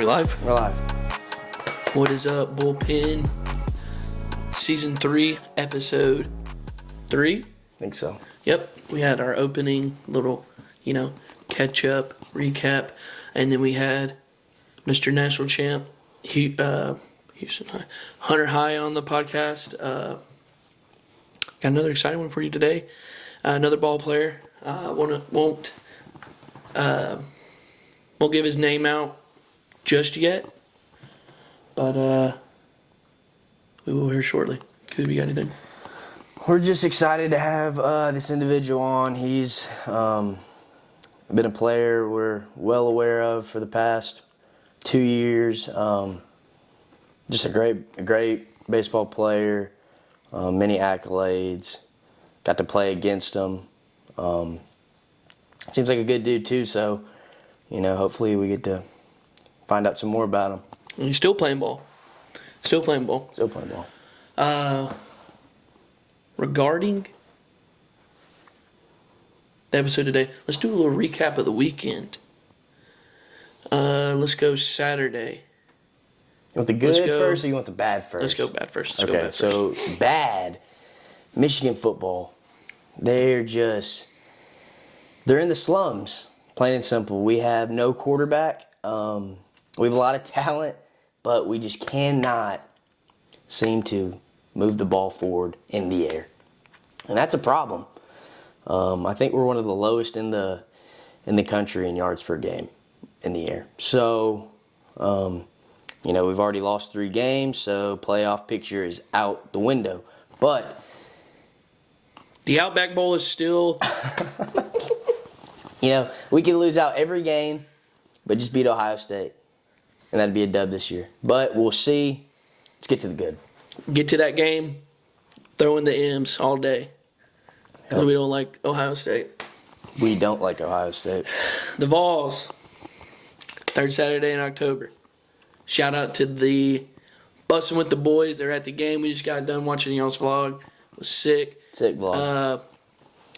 We live? We're live. What is up, Bullpen? Season 3, episode 3? I think so. Yep. We had our opening little, catch up, recap. And then we had Mr. National Champ, Houston High, Hunter High on the podcast. Got another exciting one for you today. Another ball player. Won't give his name out just yet, but we will hear shortly. Could be anything. We're just excited to have this individual on. He's been a player we're well aware of for the past 2 years. Just a great baseball player. Many accolades. Got to play against him. Seems like a good dude too. So, hopefully we get to find out some more about him. And he's still playing ball. Regarding the episode today, let's do a little recap of the weekend. Let's go Saturday. You want the good first or you want the bad first? Let's go bad first. So bad. Michigan football. They're in the slums, plain and simple. We have no quarterback. We have a lot of talent, but we just cannot seem to move the ball forward in the air. And that's a problem. I think we're one of the lowest in the country in yards per game in the air. So, we've already lost 3 games, so playoff picture is out the window. But the Outback Bowl is still... we can lose out every game, but just beat Ohio State. And that'd be a dub this year. But we'll see. Let's get to the good. Get to that game, throw in the M's all day. Because we don't like Ohio State. We don't like Ohio State. The Vols, 3rd Saturday in October. Shout out to the Bussin' with the Boys. They're at the game. We just got done watching y'all's vlog. It was sick. Sick vlog.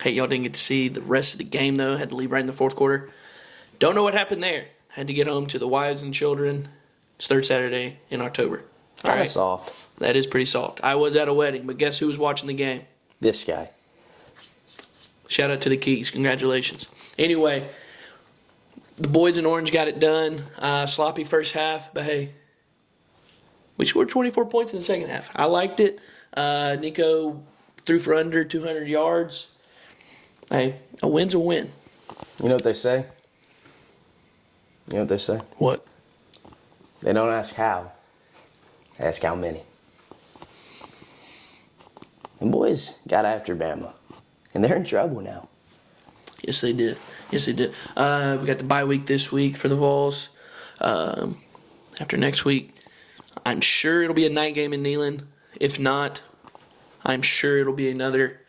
Hey, y'all didn't get to see the rest of the game, though. Had to leave right in the 4th quarter. Don't know what happened there. Had to get home to the wives and children. It's 3rd Saturday in October. Kind of soft. That is pretty soft. I was at a wedding, but guess who was watching the game? This guy. Shout out to the Keys. Congratulations. Anyway, the boys in orange got it done. Sloppy first half, but hey, we scored 24 points in the second half. I liked it. Nico threw for under 200 yards. Hey, a win's a win. You know what they say? What? They don't ask how. They ask how many. And boys got after Bama. And they're in trouble now. Yes, they did. We got the bye week this week for the Vols. After next week, I'm sure it'll be a night game in Neyland. If not, I'm sure it'll be another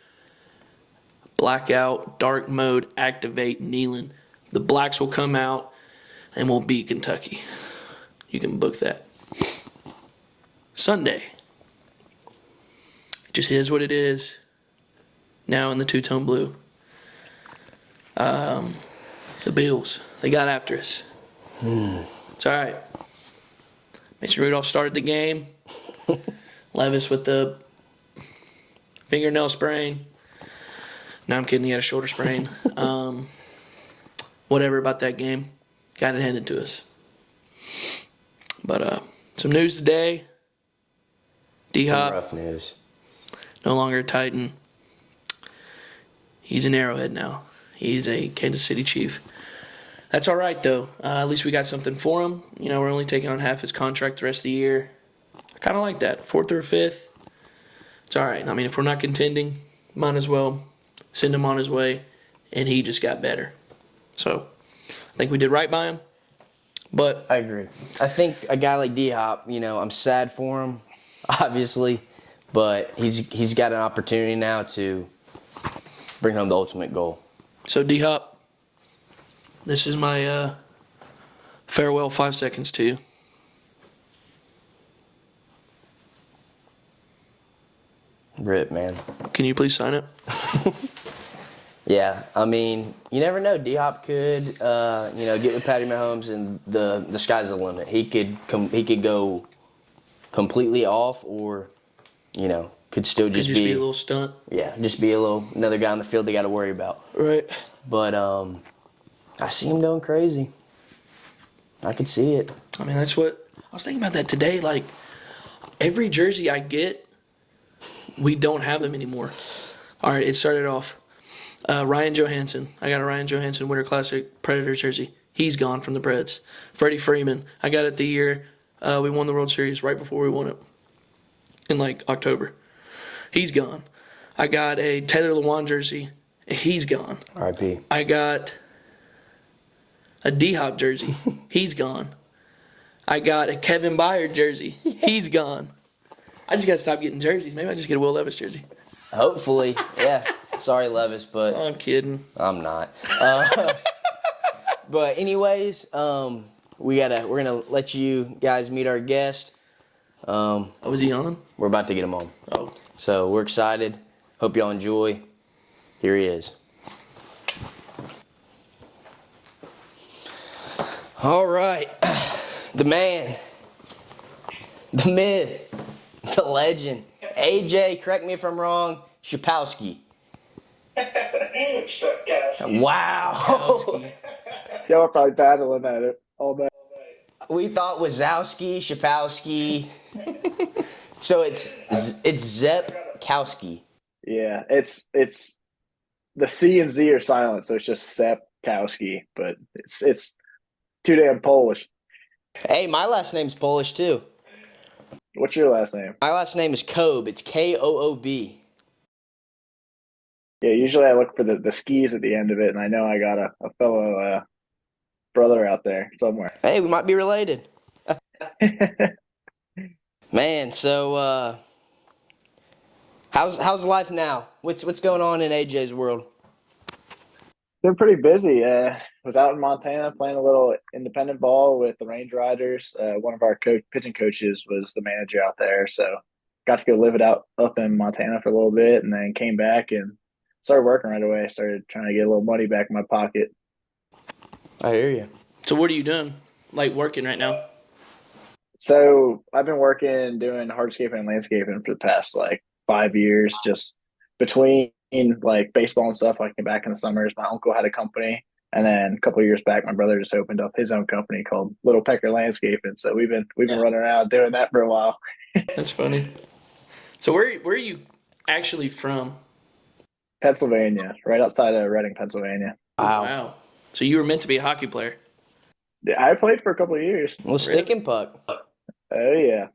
blackout, dark mode, activate Neyland. The Blacks will come out and we'll beat Kentucky. You can book that. Sunday. It just is what it is. Now in the two-tone blue. The Bills, they got after us. It's all right. Mason Rudolph started the game. Levis with the fingernail sprain. No, I'm kidding. He had a shoulder sprain. Whatever about that game. Got it handed to us. But some news today. D-Hop. Some rough news. No longer a Titan. He's an Arrowhead now. He's a Kansas City Chief. That's all right, though. At least we got something for him. We're only taking on half his contract the rest of the year. I kind of like that. 4th or 5th. It's all right. I mean, if we're not contending, might as well send him on his way. And he just got better. So, I think we did right by him. But I agree. I think a guy like D-Hop, I'm sad for him, obviously. But he's got an opportunity now to bring home the ultimate goal. So, D-Hop, this is my farewell 5 seconds to you. Rip, man. Can you please sign it? Yeah, I mean, you never know. D-Hop could, get with Patty Mahomes, and the sky's the limit. He could go completely off, or could still Could just just be a be, little stunt. yeah, just be another guy on the field they got to worry about. Right. But I see him going crazy. I could see it. I mean, that's what I was thinking about that today. Like every jersey I get, we don't have them anymore. All right, it started off Ryan Johansson. I got a Ryan Johansson Winter Classic Predators jersey. He's gone from the Preds. Freddie Freeman. I got it the year we won the World Series, right before we won it in like October. He's gone. I got a Taylor Lewan jersey. He's gone. R.I.P. I got a D-Hop jersey. He's gone. I got a Kevin Byard jersey. He's gone. I just got to stop getting jerseys. Maybe I just get a Will Levis jersey. Hopefully, yeah. Sorry, Levis, but I'm kidding. I'm not. But anyways, we're gonna let you guys meet our guest. Oh, is he on? We're about to get him on, Oh. so we're excited. Hope y'all enjoy. Here he is. All right, the man, the myth, the legend, Ajay. Correct me if I'm wrong. Sczepkowski. Sczepkowski. Wow. Y'all are probably battling at it all day. We thought Wazowski, Sczepkowski. So it's Sczepkowski. Yeah, it's the C and Z are silent, so it's just Sczepkowski, but it's too damn Polish. Hey, my last name's Polish too. What's your last name? My last name is Koob. It's Koob. Yeah, usually I look for the skis at the end of it, and I know I got a fellow brother out there somewhere. Hey, we might be related. Man, so how's life now? What's going on in AJ's world? Been pretty busy. Was out in Montana playing a little independent ball with the Range Riders. One of our pitching coaches was the manager out there, so got to go live it out up in Montana for a little bit, and then came back and started working right away. Started trying to get a little money back in my pocket. I hear you. So what are you doing? Like working right now? So I've been working doing hardscaping and landscaping for the past like 5 years, just between like baseball and stuff. Like back in the summers, my uncle had a company, and then a couple of years back, my brother just opened up his own company called Little Pecker Landscaping. So we've been running around doing that for a while. That's funny. So where are you actually from? Pennsylvania, right outside of Reading, Pennsylvania. Wow. Wow. So you were meant to be a hockey player. Yeah, I played for a couple of years. Well, stick and puck. Oh yeah.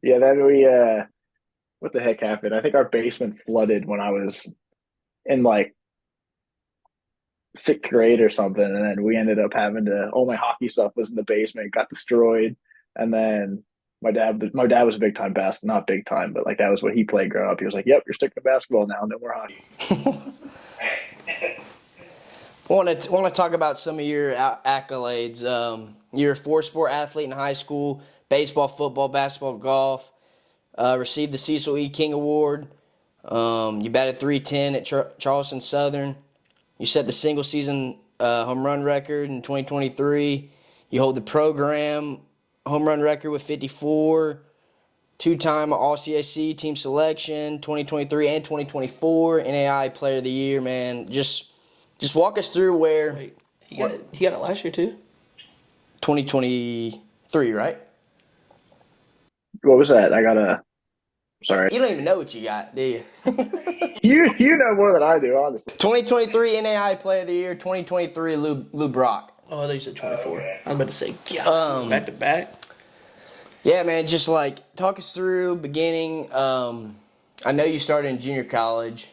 Yeah, then what the heck happened? I think our basement flooded when I was in like sixth grade or something, and then we ended up having to all my hockey stuff was in the basement, got destroyed, and then my dad was a big time basketball, not big time, but like that was what he played growing up. He was like, "Yep, you're sticking to basketball now, no more hockey." Want to talk about some of your accolades. You're a four-sport athlete in high school: baseball, football, basketball, golf. Received the Cecil E. King Award. You batted .310 at Charleston Southern. You set the single-season home run record in 2023. You hold the program home run record with 54. Two-time All-CAC team selection, 2023 and 2024. NAI Player of the Year, man. Just walk us through where Wait, he got it last year too? 2023, right? What was that? Sorry. You don't even know what you got, do you? You know more than I do, honestly. 2023 NAI Player of the Year, 2023 Lou Brock. Oh, I thought you said 24. I was about to say, gosh, back to back. Yeah, man, just like talk us through beginning. I know you started in junior college,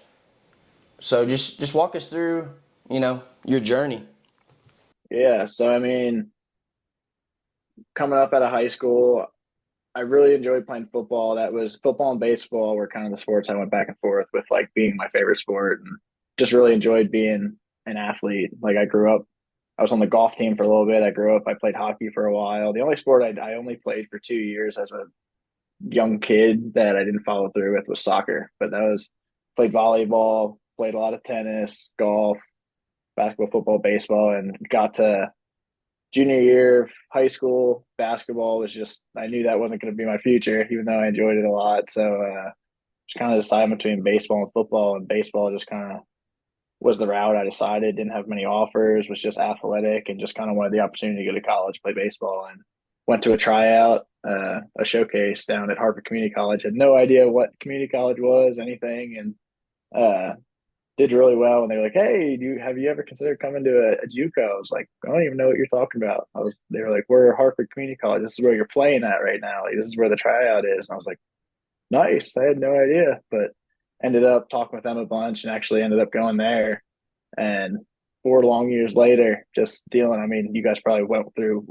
so just walk us through, your journey. Yeah, so I mean, coming up out of high school, I really enjoyed playing football. That was football and baseball were kind of the sports I went back and forth with, like being my favorite sport, and just really enjoyed being an athlete. Like I was on the golf team for a little bit. I played hockey for a while. The only sport I only played for 2 years as a young kid that I didn't follow through with was soccer. But played volleyball, played a lot of tennis, golf, basketball, football, baseball, and got to junior year of high school. Basketball was just, I knew that wasn't going to be my future, even though I enjoyed it a lot. So just kind of decided between baseball and football, and baseball just kind of was the route I decided. Didn't have many offers, was just athletic, and just kind of wanted the opportunity to go to college, play baseball, and went to a tryout, a showcase down at Harvard Community College. Had no idea what community college was, anything, and did really well. And they were like, "Hey, have you ever considered coming to a JUCO?" I was like, "I don't even know what you're talking about." They were like, "We're Harvard Community College. This is where you're playing at right now. Like, this is where the tryout is." And I was like, "Nice." I had no idea, but ended up talking with them a bunch and actually ended up going there. And 4 long years later, just dealing. I mean, you guys probably went through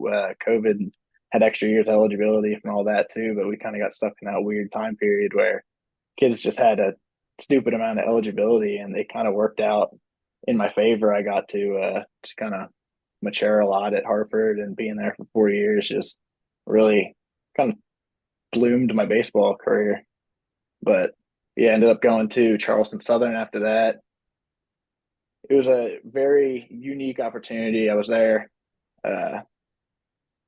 COVID and had extra years of eligibility and all that too, but we kind of got stuck in that weird time period where kids just had a stupid amount of eligibility, and they kind of worked out in my favor. I got to just kind of mature a lot at Hartford, and being there for 4 years just really kind of bloomed my baseball career. But yeah, ended up going to Charleston Southern after that. It was a very unique opportunity. I was there. Uh,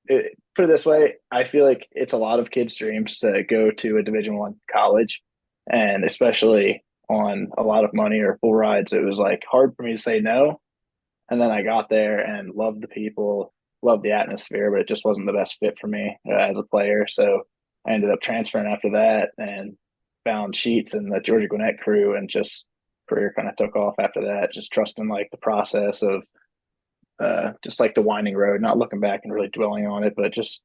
Put it this way, I feel like it's a lot of kids' dreams to go to a Division I college, and especially on a lot of money or full rides. It was like hard for me to say no. And then I got there and loved the people, loved the atmosphere, but it just wasn't the best fit for me as a player. So I ended up transferring after that and found Sheets and the Georgia Gwinnett crew, and just career kind of took off after that. Just trusting like the process of just like the winding road, not looking back and really dwelling on it, but just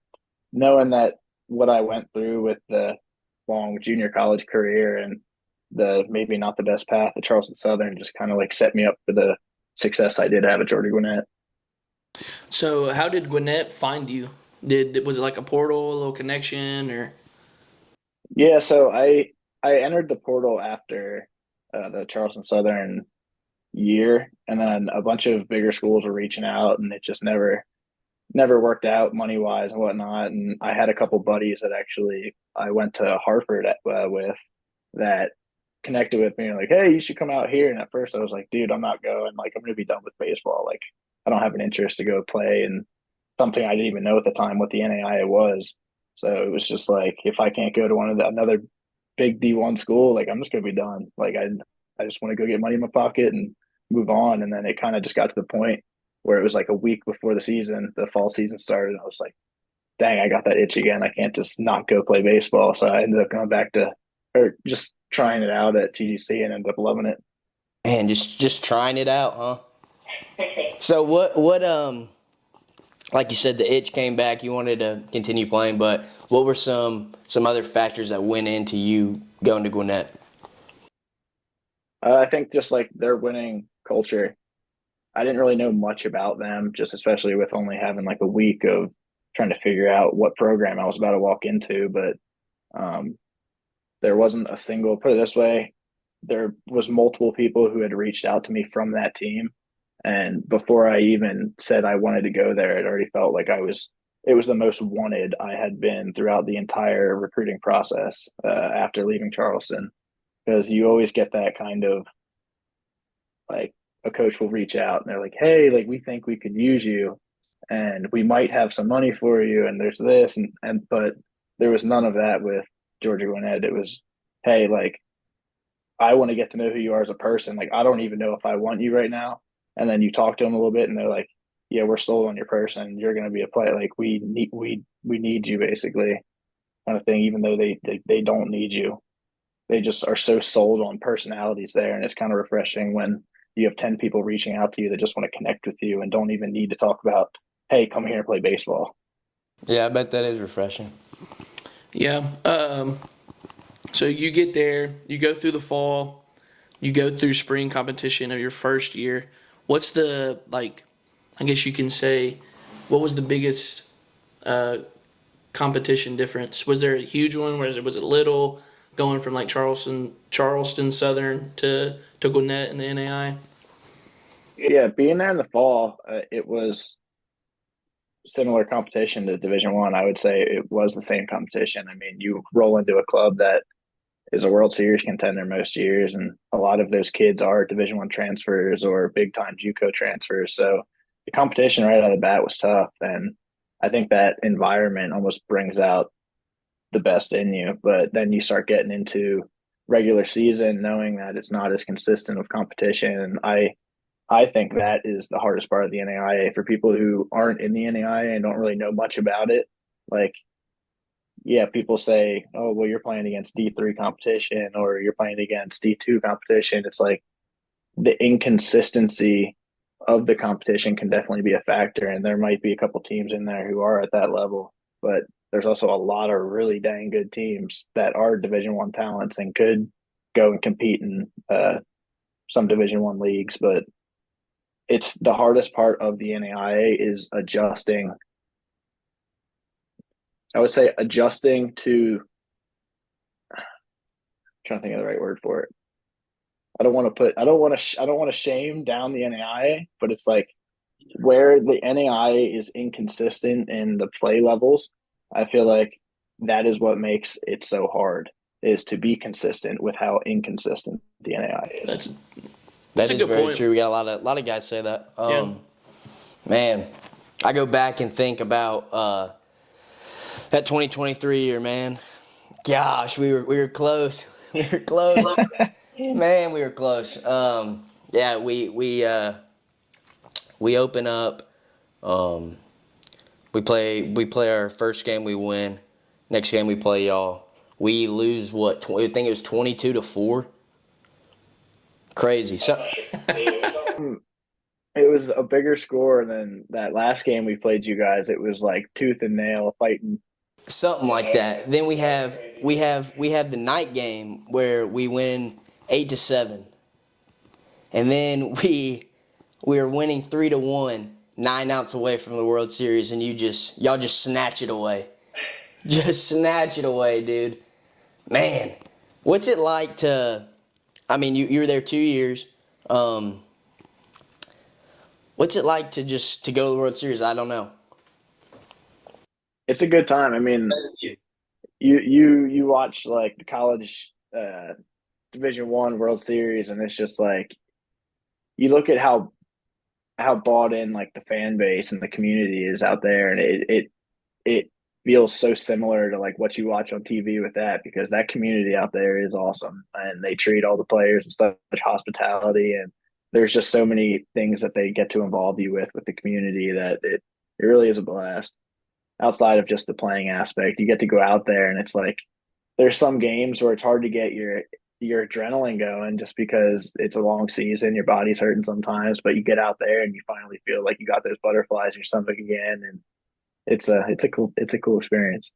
knowing that what I went through with the long junior college career and the maybe not the best path at Charleston Southern just kind of like set me up for the success I did have at Georgia Gwinnett. So how did Gwinnett find you? Was it like a portal, a little connection, or Yeah, so I entered the portal after the Charleston Southern year, and then a bunch of bigger schools were reaching out, and it just never worked out money wise and whatnot. And I had a couple buddies that actually I went to Hartford with that connected with me and like, hey, you should come out here. And at first I was like, dude, I'm not going. Like, I'm going to be done with baseball. Like, I don't have an interest to go play. And something I didn't even know at the time what the NAIA was. So it was just like, if I can't go to another big D1 school, like I'm just going to be done. Like I just want to go get money in my pocket and move on. And then it kind of just got to the point where it was like a week before the fall season started. And I was like, dang, I got that itch again. I can't just not go play baseball. So I ended up going back to, or just trying it out at GGC, and ended up loving it. And just trying it out, huh? So what like you said, the itch came back. You wanted to continue playing, but what were some other factors that went into you going to Gwinnett? I think just like their winning culture, I didn't really know much about them, just especially with only having like a week of trying to figure out what program I was about to walk into. But um, there wasn't a single, put it this way, there was multiple people who had reached out to me from that team. And before I even said I wanted to go there, it already felt like it was the most wanted I had been throughout the entire recruiting process after leaving Charleston. Because you always get that kind of like a coach will reach out and they're like, hey, like we think we could use you and we might have some money for you. And there's this but there was none of that with Georgia Gwinnett. It was, hey, like I want to get to know who you are as a person. Like, I don't even know if I want you right now. And then you talk to them a little bit and they're like, yeah, we're sold on your person. You're going to be a player. Like we need you basically kind of thing, even though they don't need you. They just are so sold on personalities there. And it's kind of refreshing when you have 10 people reaching out to you that just want to connect with you and don't even need to talk about, hey, come here and play baseball. Yeah, I bet that is refreshing. yeah? So you get there, you go through the fall, you go through spring competition of your first year. What's the like? I guess you can say, what was the biggest uh, competition difference? Was there a huge one? Was it little? Going from like Charleston Southern to Gwinnett in the NAI. Yeah, being there in the fall, it was similar competition to Division I. I would say it was the same competition. I mean, you roll into a club that is a World Series contender most years, and a lot of those kids are Division One transfers or big time JUCO transfers. So the competition right out of the bat was tough, and I think that environment almost brings out the best in you. But then you start getting into regular season, knowing that it's not as consistent of competition. And I think that is the hardest part of the NAIA for people who aren't in the NAIA and don't really know much about it. Like, yeah, people say, oh, well, you're playing against D3 competition or you're playing against D2 competition. It's like the inconsistency of the competition can definitely be a factor. And there might be a couple teams in there who are at that level, but there's also a lot of really dang good teams that are Division One talents and could go and compete in some Division One leagues. But it's the hardest part of the NAIA is adjusting. I would say adjusting to. I'm trying to think of the right word for it. I don't want to shame down the NAIA, but it's like where the NAIA is inconsistent in the play levels. I feel like that is what makes it so hard is to be consistent with how inconsistent the NAIA is. That a is good very point. true. We got a lot of guys say that. Yeah. Man, I go back and think about that 2023 year, man. Gosh, we were close. We were close. Man, we were close. Yeah, we open up. We play our first game, we win. Next game we play y'all. We lose what? I think it was 22-4. Crazy. So It was a bigger score than that last game we played you guys. It was like tooth and nail fighting. something like that. Then we have the night game where we win 8-7, and then we are winning 3-1, 9 outs away from the World Series, and y'all just snatch it away, just snatch it away, dude. Man, what's it like to? I mean, you were there 2 years. What's it like to to go to the World Series? I don't know. It's a good time. I mean, you watch like the college Division One World Series, and it's just like you look at how bought in like the fan base and the community is out there, and it feels so similar to like what you watch on TV with that because that community out there is awesome, and they treat all the players with such hospitality, and there's just so many things that they get to involve you with the community that it really is a blast. Outside of just the playing aspect, you get to go out there, and it's like there's some games where it's hard to get your adrenaline going just because it's a long season, your body's hurting sometimes, but you get out there and you finally feel like you got those butterflies in your stomach again, and it's a cool experience.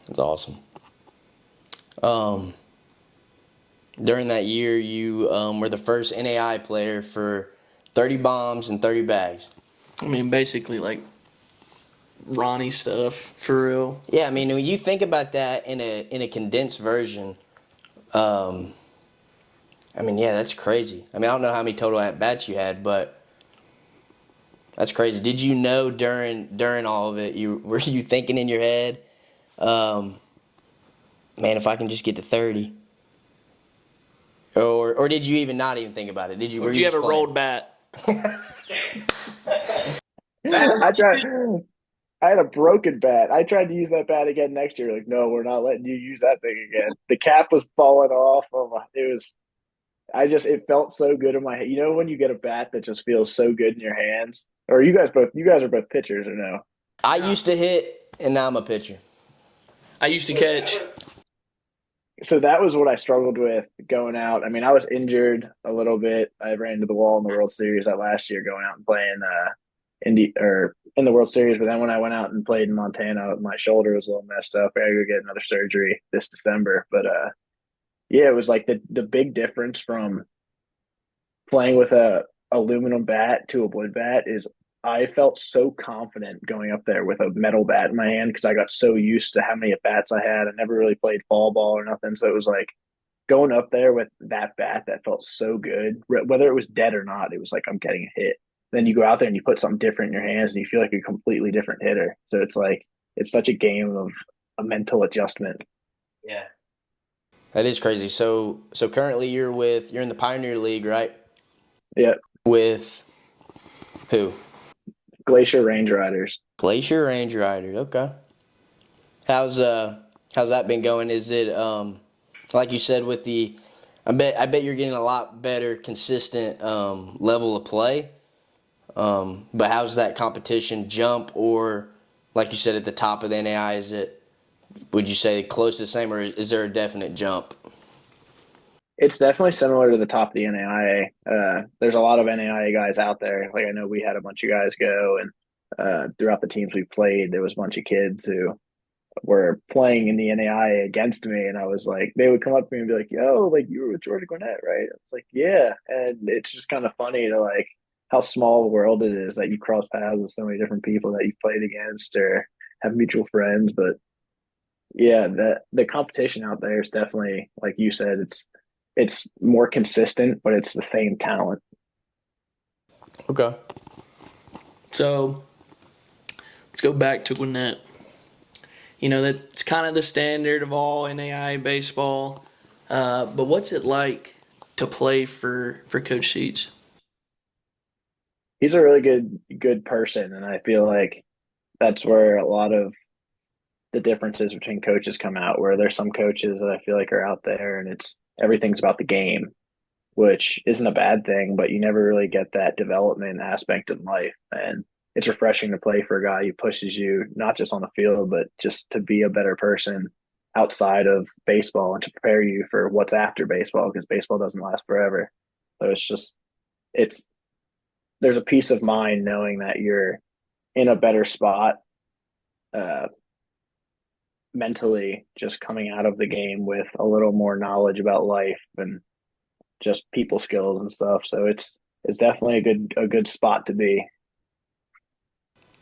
It's awesome. During that year, you were the first NAI player for 30 bombs and 30 bags. I mean, basically like Ronnie stuff for real. Yeah, I mean, when you think about that in a condensed version, I mean, yeah, that's crazy. I mean, I don't know how many total at bats you had, but that's crazy. Did you know during all of it, were you thinking in your head, man, if I can just get to 30? Or did you even not even think about it? Did you? Or did you have a rolled bat? I had a broken bat. I tried to use that bat again next year. Like, no, we're not letting you use that thing again. The cap was falling off. It felt so good in my hand. You know when you get a bat that just feels so good in your hands? Or you guys are both pitchers or no? I used to hit, and now I'm a pitcher. I used to catch. So that was what I struggled with going out. I mean, I was injured a little bit. I ran into the wall in the World Series that last year going out and playing in the World Series. But then when I went out and played in Montana, my shoulder was a little messed up. I had to go get another surgery this December. But yeah, it was like the big difference from playing with a aluminum bat to a wood bat is I felt so confident going up there with a metal bat in my hand because I got so used to how many at bats I had. I never really played fall ball or nothing, so it was like going up there with that bat that felt so good, whether it was dead or not. It was like I'm getting a hit. Then you go out there and you put something different in your hands and you feel like a completely different hitter. So it's like it's such a game of a mental adjustment. Yeah. That is crazy. So currently you're in the Pioneer League, right? Yeah, With who? Glacier Range Riders. Glacier Range Riders. Okay. How's how's that been going? Is it like you said with the I bet you're getting a lot better consistent level of play. But how's that competition jump or like you said at the top of the NAI, is it would you say close to the same or is there a definite jump? It's definitely similar to the top of the NAIA. There's a lot of NAIA guys out there. Like I know we had a bunch of guys go, and throughout the teams we played, there was a bunch of kids who were playing in the NAIA against me, and I was like, they would come up to me and be like, "Yo, like you were with Georgia Gwinnett, right?" I was like, "Yeah," and it's just kind of funny to like how small the world it is that you cross paths with so many different people that you played against or have mutual friends. But yeah, the competition out there is definitely like you said, it's more consistent, but it's the same talent. Okay. So let's go back to Gwinnett. You know, that's kind of the standard of all NAI baseball. But what's it like to play for Coach Seats? He's a really good person, and I feel like that's where a lot of the differences between coaches come out. Where there's some coaches that I feel like are out there, and it's everything's about the game, which isn't a bad thing, but you never really get that development aspect in life. And it's refreshing to play for a guy who pushes you not just on the field, but just to be a better person outside of baseball and to prepare you for what's after baseball because baseball doesn't last forever. So it's there's a peace of mind knowing that you're in a better spot uh, mentally, just coming out of the game with a little more knowledge about life and just people skills and stuff. So it's definitely a good spot to be.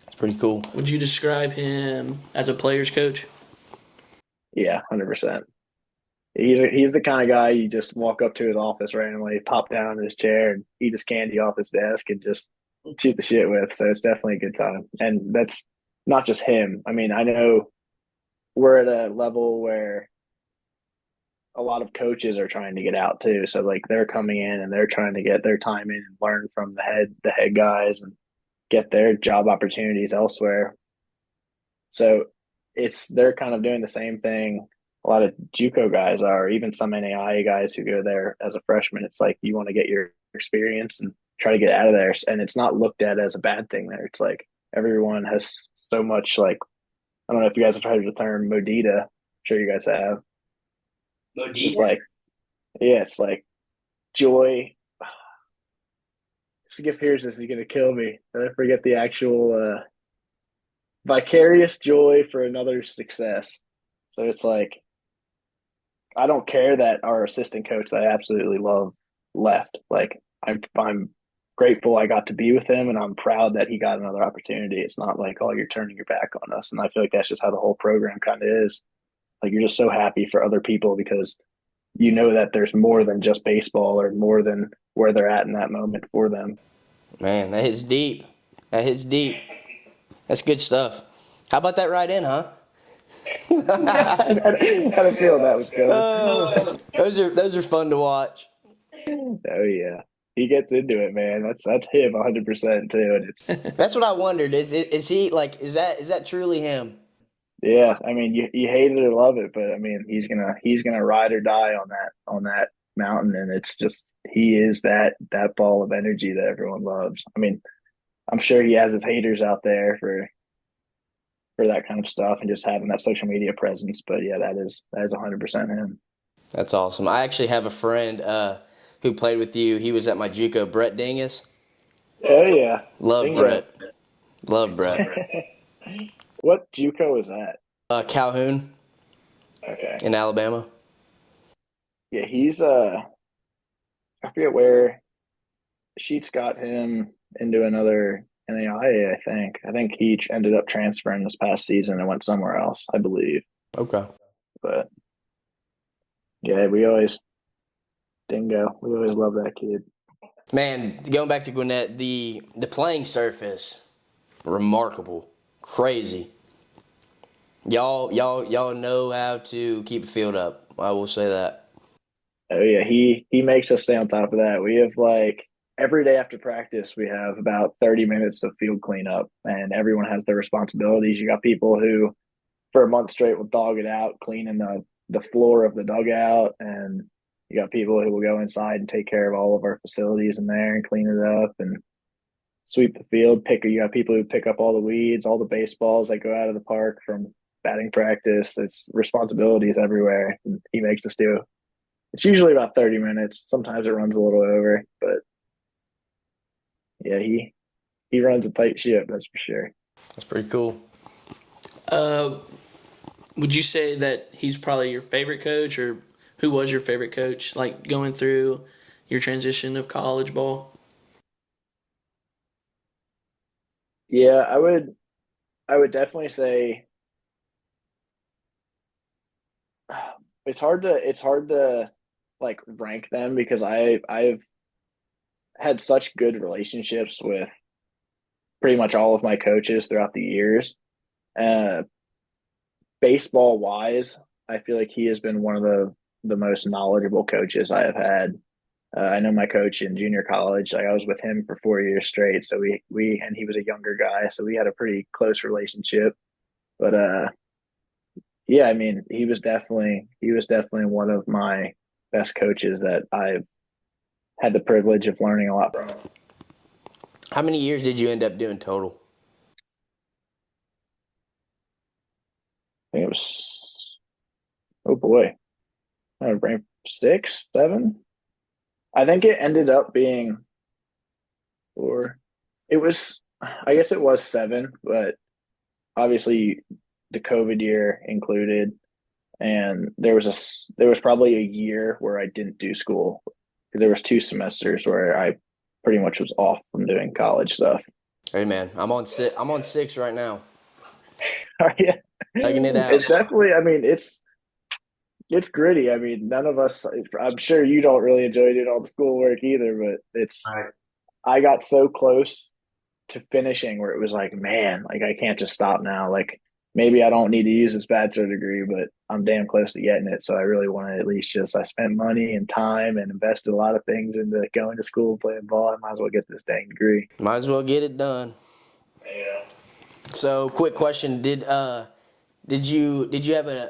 It's pretty cool. Would you describe him as a player's coach? Yeah, 100%. He's the kind of guy you just walk up to his office randomly, pop down in his chair, and eat his candy off his desk, and just shoot the shit with. So it's definitely a good time, and that's not just him. I mean, I know we're at a level where a lot of coaches are trying to get out too. So like they're coming in and they're trying to get their time in and learn from the head guys and get their job opportunities elsewhere. So it's they're kind of doing the same thing a lot of JUCO guys are, even some NAIA guys who go there as a freshman. It's like you want to get your experience and try to get out of there. And it's not looked at as a bad thing there. It's like everyone has so much like I don't know if you guys have heard of the term Modita. I'm sure you guys have. Just like yeah, it's like joy. Skip hears this, he's gonna kill me. I forget the actual vicarious joy for another's success. So it's like I don't care that our assistant coach that I absolutely love left. Like I'm grateful I got to be with him and I'm proud that he got another opportunity. It's not like, oh, you're turning your back on us. And I feel like that's just how the whole program kind of is. Like you're just so happy for other people because you know that there's more than just baseball or more than where they're at in that moment for them. Man, that hits deep. That hits deep. That's good stuff. How about that right in, huh? I had a feeling that was coming. Those are fun to watch. Oh yeah. He gets into it, man. That's him 100% too. And it's That's what I wondered. Is he like is that truly him? yeah, I mean you hate it or love it, but I mean he's gonna ride or die on that mountain and it's just he is that ball of energy that everyone loves. I mean, I'm sure he has his haters out there for that kind of stuff and just having that social media presence. But yeah, that is 100% him. That's awesome. I actually have a friend who played with you. He was at my JUCO, Brett Dingus. Oh yeah, Love bingo. Brett. Love Brett. What JUCO is that? Calhoun Okay, in Alabama. yeah, he's I forget where Sheets got him into another NAIA. I think he ended up transferring this past season and went somewhere else, I believe. Okay. But yeah, we always love that kid. Man, going back to Gwinnett, the playing surface, remarkable, crazy. Y'all know how to keep a field up. I will say that. Oh yeah, he makes us stay on top of that. We have like every day after practice, we have about 30 minutes of field cleanup, and everyone has their responsibilities. You got people who, for a month straight, will dog it out, cleaning the floor of the dugout, and you got people who will go inside and take care of all of our facilities in there and clean it up and sweep the field. You got people who pick up all the weeds, all the baseballs that go out of the park from batting practice. It's responsibilities everywhere. And he makes us do. It's usually about 30 minutes. Sometimes it runs a little over, but yeah, he runs a tight ship, that's for sure. That's pretty cool. Uh, would you say that he's probably your favorite coach, or who was your favorite coach, like going through your transition of college ball? Yeah, I would definitely say it's hard to like rank them because I've had such good relationships with pretty much all of my coaches throughout the years. Uh, Baseball wise, I feel like he has been one of the most knowledgeable coaches I have had. I know my coach in junior college. Like I was with him for 4 years straight. So we and he was a younger guy, so we had a pretty close relationship. But yeah, I mean, he was definitely one of my best coaches that I've had the privilege of learning a lot from. How many years did you end up doing total? I think it was, oh boy, I don't know, 6, 7. I think it ended up being four. It was, I guess it was 7, but obviously the COVID year included, and there was probably a year where I didn't do school. There was 2 semesters where I pretty much was off from doing college stuff. Hey man, I'm on 6 right now. Yeah. Taking it out. It's definitely. I mean, it's gritty. I mean, none of us. I'm sure you don't really enjoy doing all the schoolwork either, but it's. Right. I got so close to finishing where it was like, man, like I can't just stop now. Like maybe I don't need to use this bachelor degree, but I'm damn close to getting it. So I really want to at least I spent money and time and invested a lot of things into going to school and playing ball. I might as well get this dang degree. Might as well get it done. Yeah. So, quick question: did you have a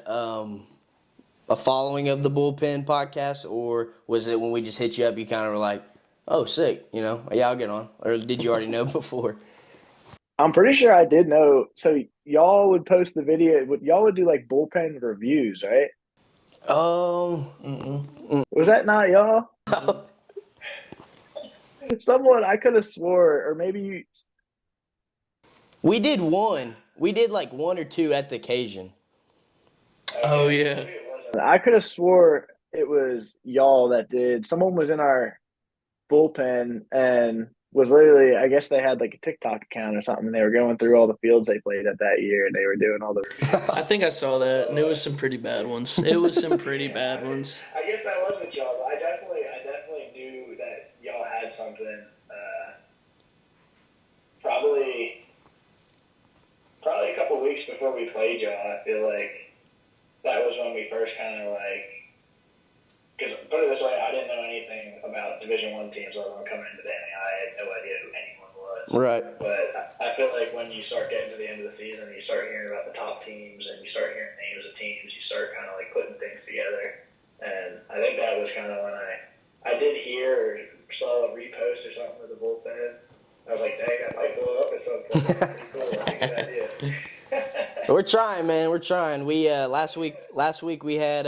following of the bullpen podcast, or was it when we just hit you up, you kind of were like, "Oh, sick," yeah, I'll get on, or did you already know before? I'm pretty sure I did know. So y'all would post the video. Y'all would do like bullpen reviews, right? Was that not y'all? Someone I could have swore, or maybe you. We did one. We did like one or two at the occasion. Oh yeah. I could have swore it was y'all that did. Someone was in our bullpen and was literally, I guess they had like a TikTok account or something. And they were going through all the fields they played at that year, and they were doing all the. I think I saw that, and it was some pretty bad ones. It was some pretty bad ones. I guess that wasn't y'all. But I definitely knew that y'all had something. Probably, probably a couple weeks before we played y'all. I feel like that was when we first kind of like. Because put it this way, I didn't know anything about Division I teams other than coming into the NAI. I had no idea who anyone was. Right. But I feel like when you start getting to the end of the season, you start hearing about the top teams and you start hearing names of teams, you start kind of like putting things together. And I think that was kind of when I did hear or saw a repost or something of the bullpen. I was like, dang, I might blow up at some point. That's pretty cool. That's a good idea. We're trying, man. We're trying. We last week we had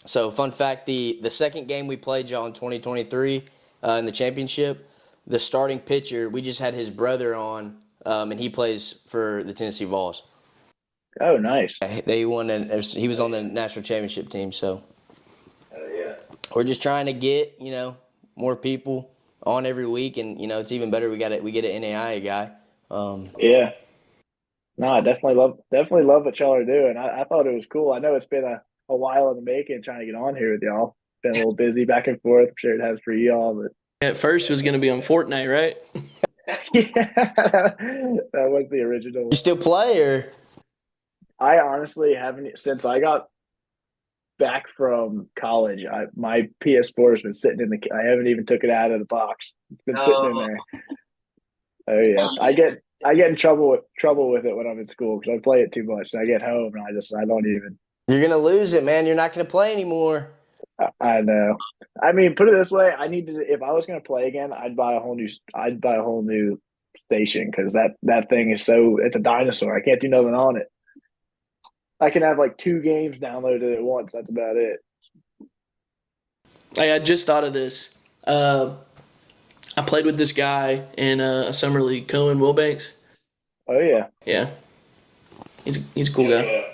So, fun fact: the second game we played y'all in 2023 in the championship, the starting pitcher, we just had his brother on, and he plays for the Tennessee Vols. Oh, nice. They won, and he was on the national championship team. So, Yeah. we're just trying to get more people on every week, and it's even better. We get an NAIA guy. Yeah. No, I definitely love what y'all are doing. I thought it was cool. I know it's been a while in the making trying to get on here with y'all. Been a little busy back and forth. I'm sure it has for y'all, but At first, it was going to be on Fortnite, right? yeah, that was the original. You still play, or I honestly haven't since I got back from college. My PS4 has been sitting in the. I haven't even took it out of the box. It's been sitting in there. Oh yeah, I get in trouble with it when I'm in school because I play it too much. And I get home and I don't even. You're gonna lose it, man. You're not gonna play anymore. I know. I mean, put it this way: I need to. If I was going to play again, I'd buy a whole new. I'd buy a whole new station because that thing is so. It's a dinosaur. I can't do nothing on it. I can have like 2 games downloaded at once. That's about it. Hey, I just thought of this. I played with this guy in a summer league, Cohen Wilbanks. Oh yeah, Yeah, he's a cool guy.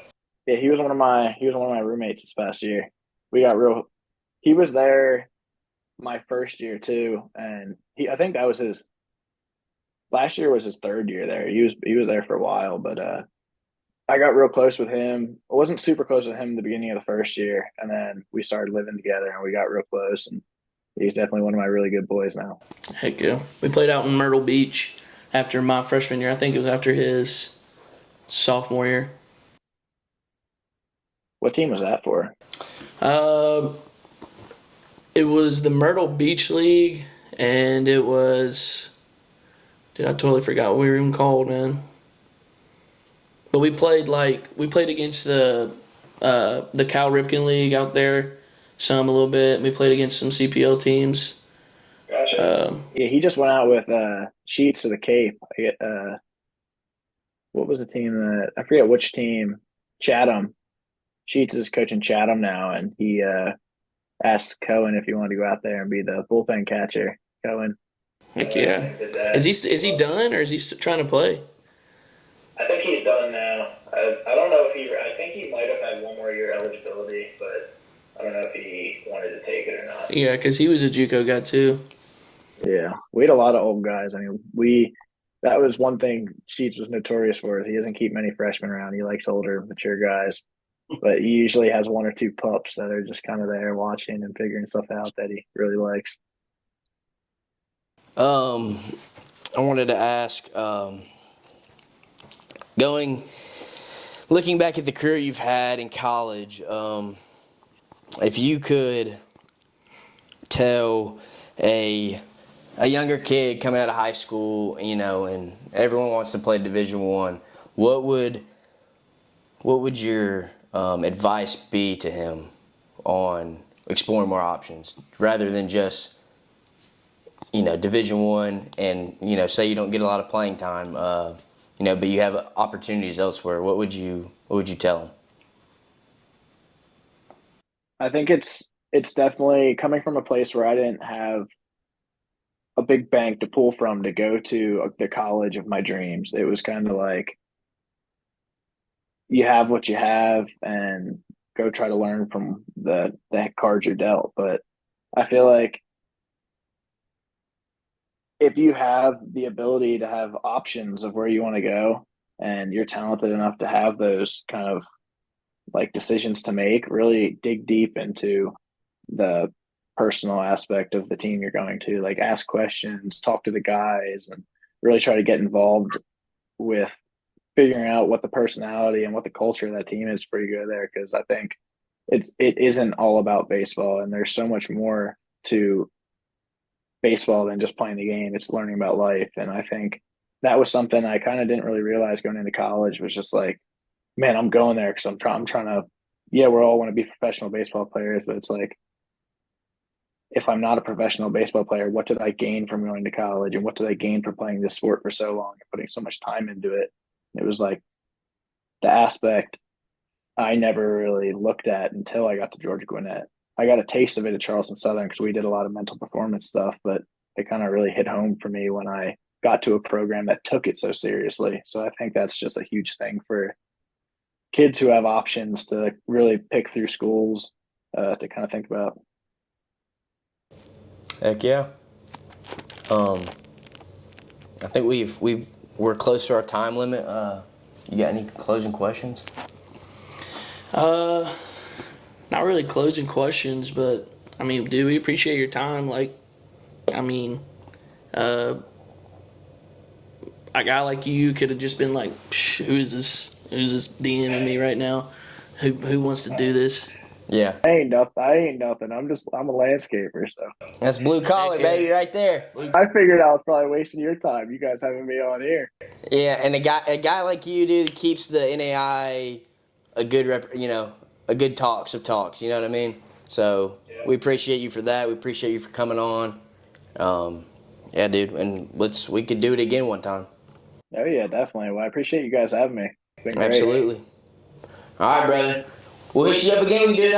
yeah. He was one of my roommates this past year. We got real. He was there my first year too, and I think that was his last year was his third year there. He was there for a while, but I got real close with him. I wasn't super close with him at the beginning of the first year, and then we started living together and we got real close. And he's definitely one of my really good boys now. Heck yeah. We played out in Myrtle Beach after my freshman year. I think it was after his sophomore year. What team was that for? Uh, it was the Myrtle Beach League, and it was. Dude, I totally forgot what we were even called, man. But we played against the Cal Ripken League out there some a little bit. We played against some CPL teams. Gotcha. Yeah, he just went out with Sheets to the Cape. What was the team that I forget which team? Chatham. Sheets is coaching Chatham now, and he asked Cohen if he wanted to go out there and be the bullpen catcher. Cohen. Heck yeah. Is he done or is he trying to play? I think he's done now. I don't know if I think he might have had one more year eligibility, but I don't know if he wanted to take it or not. Yeah, because he was a JUCO guy too. Yeah, we had a lot of old guys. I mean, that was one thing Sheets was notorious for. Is he doesn't keep many freshmen around. He likes older, mature guys, but he usually has one or two pups that are just kind of there watching and figuring stuff out that he really likes. I wanted to ask, looking back at the career you've had in college, if you could tell a younger kid coming out of high school, and everyone wants to play Division I, what would your advice be to him on exploring more options rather than just Division I, and say you don't get a lot of playing time, but you have opportunities elsewhere. What would you tell him? I think it's definitely coming from a place where I didn't have a big bank to pull from to go to the college of my dreams. It was kind of like you have what you have and go try to learn from the cards you're dealt. But I feel like if you have the ability to have options of where you want to go and you're talented enough to have those kind of like decisions to make, really dig deep into the personal aspect of the team you're going to, like ask questions, talk to the guys, and really try to get involved with figuring out what the personality and what the culture of that team is before you go there. Because I think it isn't all about baseball, and there's so much more to baseball than just playing the game. It's learning about life, and I think that was something I kind of didn't really realize going into college. Was just like, man, I'm going there because I'm trying to. Yeah, we're all want to be professional baseball players, but it's like, if I'm not a professional baseball player, what did I gain from going to college, and what did I gain from playing this sport for so long and putting so much time into it? It was like the aspect I never really looked at until I got to Georgia Gwinnett. I got a taste of it at Charleston Southern because we did a lot of mental performance stuff, but it kind of really hit home for me when I got to a program that took it so seriously. So I think that's just a huge thing for kids who have options to really pick through schools to kind of think about. Heck yeah. I think we're close to our time limit. You got any closing questions? Not really closing questions, but I mean, do we appreciate your time? Like, I mean, a guy like you could have just been like, who is this? Who's this DMing me right now? Who wants to do this? Yeah, I ain't nothing. I'm a landscaper. So that's blue collar, baby, right there. I figured I was probably wasting your time. You guys having me on here. Yeah, and a guy like you, dude, keeps the NAI a good a good talks of talks. You know what I mean? So we appreciate you for that. We appreciate you for coming on. Yeah, dude, and we could do it again one time. Oh yeah, definitely. Well, I appreciate you guys having me. It's been great. Absolutely. All right, brother. We'll hit you up again. We can do it